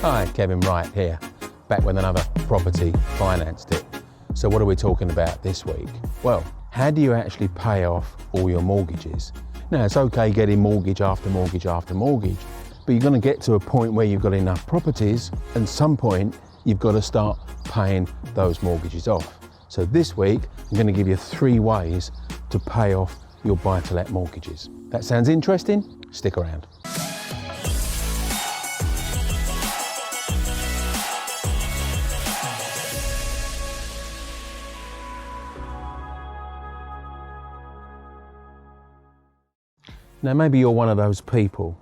Hi, Kevin Wright here, back with another property finance tip. So what are we talking about this week? Well, how do you actually pay off all your mortgages? Now, it's okay getting mortgage after mortgage after mortgage, but you're going to get to a point where you've got enough properties, and some point you've got to start paying those mortgages off. So this week, I'm going to give you 3 ways to pay off your buy-to-let mortgages. That sounds interesting? Stick around. Now, maybe you're one of those people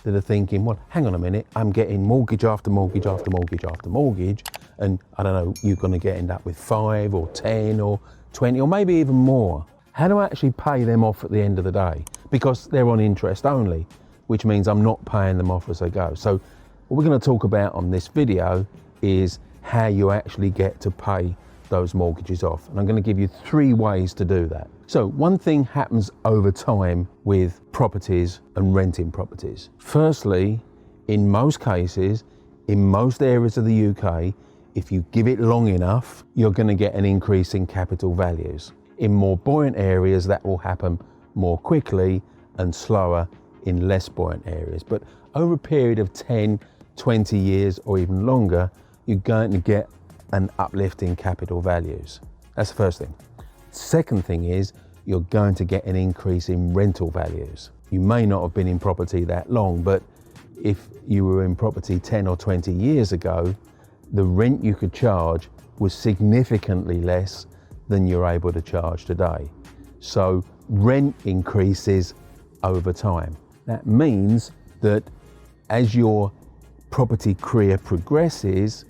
that are thinking, well, hang on a minute, I'm getting mortgage after mortgage after mortgage after mortgage, and I don't know, you're going to end up with 5 or 10 or 20 or maybe even more. How do I actually pay them off at the end of the day? Because they're on interest only, which means I'm not paying them off as I go. So what we're going to talk about on this video is how you actually get to pay those mortgages off. And I'm going to give you 3 ways to do that. So one thing happens over time with properties and renting properties. Firstly, in most cases, in most areas of the UK, if you give it long enough, you're going to get an increase in capital values. In more buoyant areas, that will happen more quickly and slower in less buoyant areas. But over a period of 10, 20 years or even longer, you're going to get an uplift in capital values. That's the first thing. Second thing is you're going to get an increase in rental values. You may not have been in property that long, but if you were in property 10 or 20 years ago, the rent you could charge was significantly less than you're able to charge today. So rent increases over time. That means that as your property career progresses,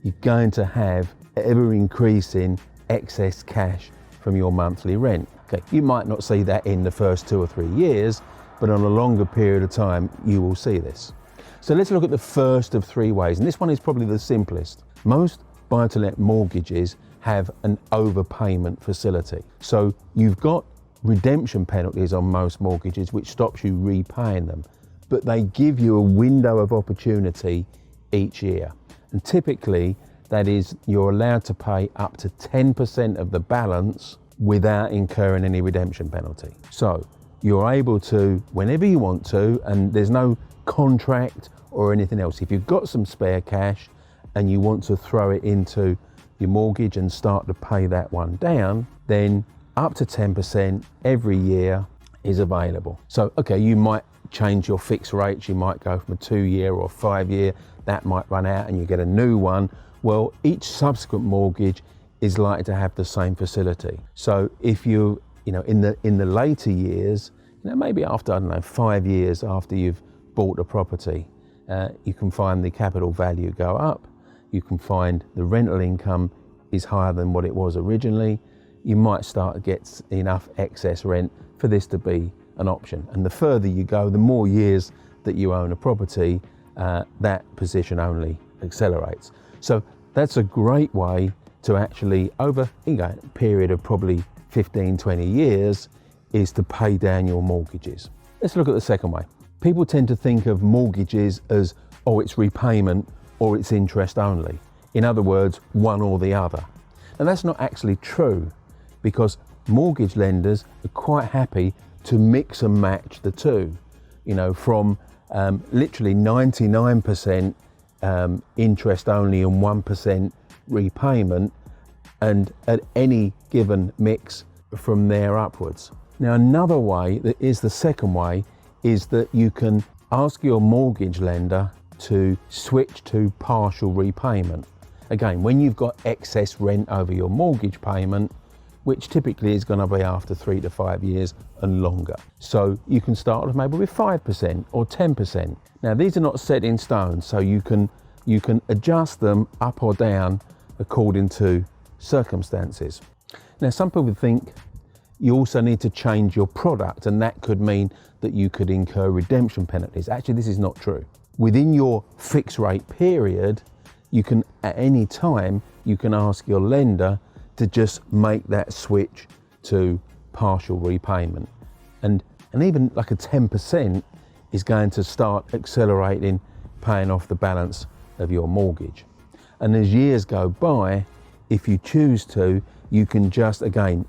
you're going to have ever increasing excess cash from your monthly rent. Okay, you might not see that in the first 2 or 3 years, but on a longer period of time, you will see this. So let's look at the first of 3 ways, and this one is probably the simplest. Most buy-to-let mortgages have an overpayment facility. So you've got redemption penalties on most mortgages, which stops you repaying them, but they give you a window of opportunity each year. And typically, that is, you're allowed to pay up to 10% of the balance without incurring any redemption penalty. So you're able to, whenever you want to, and there's no contract or anything else. If you've got some spare cash and you want to throw it into your mortgage and start to pay that one down, then up to 10% every year is available. So, okay, you might change your fixed rates. You might go from a 2-year or 5-year, that might run out and you get a new one. Well, each subsequent mortgage is likely to have the same facility. So if you know, in the later years, maybe after, I don't know, 5 years after you've bought a property, you can find the capital value go up. You can find the rental income is higher than what it was originally. You might start to get enough excess rent for this to be an option. And the further you go, the more years that you own a property, that position only accelerates. So that's a great way to actually, over a period of probably 15, 20 years, is to pay down your mortgages. Let's look at the second way. People tend to think of mortgages as, oh, it's repayment or it's interest only. In other words, one or the other. And that's not actually true, because mortgage lenders are quite happy to mix and match the two. From literally 99% interest only and 1% repayment, and at any given mix from there upwards. Now, another way, that is the second way, is that you can ask your mortgage lender to switch to partial repayment. Again, when you've got excess rent over your mortgage payment, which typically is going to be after 3 to 5 years and longer. So you can start with maybe with 5% or 10%. Now, these are not set in stone, so you can adjust them up or down according to circumstances. Now, some people think you also need to change your product, and that could mean that you could incur redemption penalties. Actually, this is not true. Within your fixed rate period, you can, at any time, you can ask your lender to just make that switch to partial repayment. And even like a 10% is going to start accelerating paying off the balance of your mortgage. And as years go by, if you choose to, you can just, again,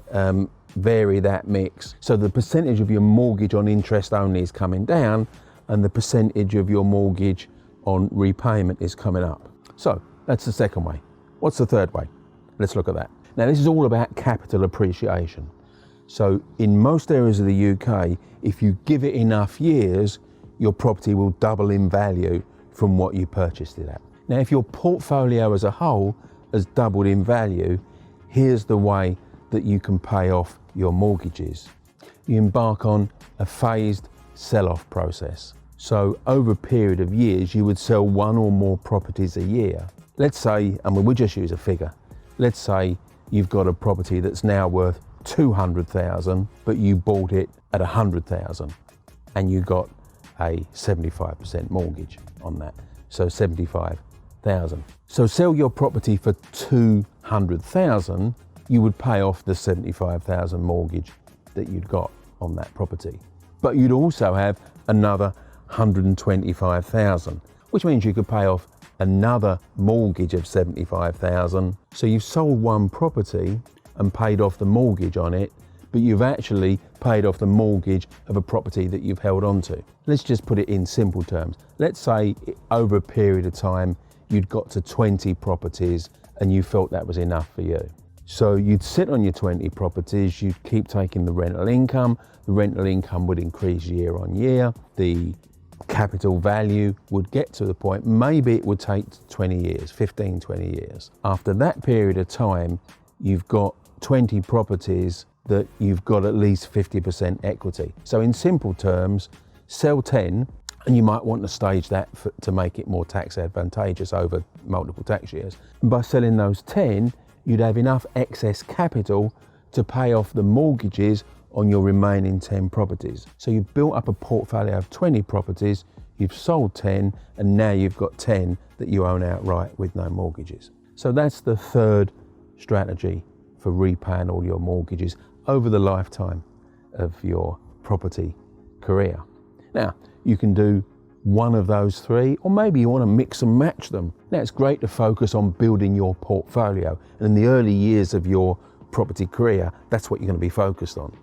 vary that mix. So the percentage of your mortgage on interest only is coming down, and the percentage of your mortgage on repayment is coming up. So that's the second way. What's the third way? Let's look at that. Now, this is all about capital appreciation. So in most areas of the UK, if you give it enough years, your property will double in value from what you purchased it at. Now, if your portfolio as a whole has doubled in value, here's the way that you can pay off your mortgages. You embark on a phased sell-off process. So over a period of years, you would sell one or more properties a year. Let's say, and we'll just use a figure, let's say you've got a property that's now worth 200,000, but you bought it at 100,000 and you got a 75% mortgage on that. So 75,000. So sell your property for 200,000, you would pay off the 75,000 mortgage that you'd got on that property. But you'd also have another 125,000, which means you could pay off another mortgage of 75,000. So you've sold one property and paid off the mortgage on it, but you've actually paid off the mortgage of a property that you've held on to. Let's just put it in simple terms. Let's say over a period of time, you'd got to 20 properties and you felt that was enough for you. So you'd sit on your 20 properties, you'd keep taking the rental income would increase year on year, the capital value would get to the point, maybe it would take 20 years, 15, 20 years. After that period of time, you've got 20 properties that you've got at least 50% equity. So in simple terms, sell 10, and you might want to stage that to make it more tax advantageous over multiple tax years. And by selling those 10, you'd have enough excess capital to pay off the mortgages on your remaining 10 properties. So you've built up a portfolio of 20 properties, you've sold 10, and now you've got 10 that you own outright with no mortgages. So that's the third strategy for repaying all your mortgages over the lifetime of your property career. Now, you can do one of those three, or maybe you want to mix and match them. Now, it's great to focus on building your portfolio, and in the early years of your property career, that's what you're going to be focused on.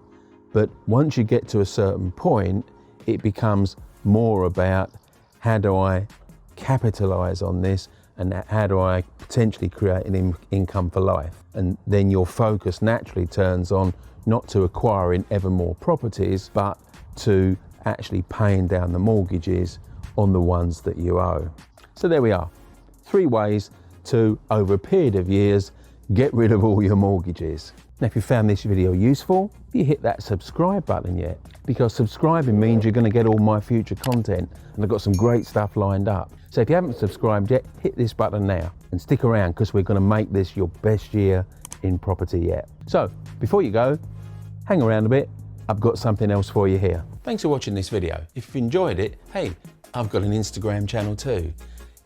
But once you get to a certain point, it becomes more about how do I capitalize on this and how do I potentially create an income for life. And then your focus naturally turns on not to acquiring ever more properties, but to actually paying down the mortgages on the ones that you owe. So there we are, 3 ways to, over a period of years, get rid of all your mortgages. Now, if you found this video useful, you hit that subscribe button yet, because subscribing means you're going to get all my future content, and I've got some great stuff lined up. So if you haven't subscribed yet, hit this button now and stick around, because we're going to make this your best year in property yet. So before you go, hang around a bit. I've got something else for you here. Thanks for watching this video. If you've enjoyed it, hey, I've got an Instagram channel too.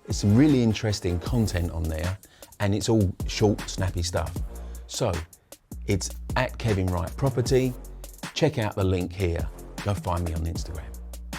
It's some really interesting content on there, and it's all short, snappy stuff. So it's at Kevin Wright Property. Check out the link here. Go find me on Instagram.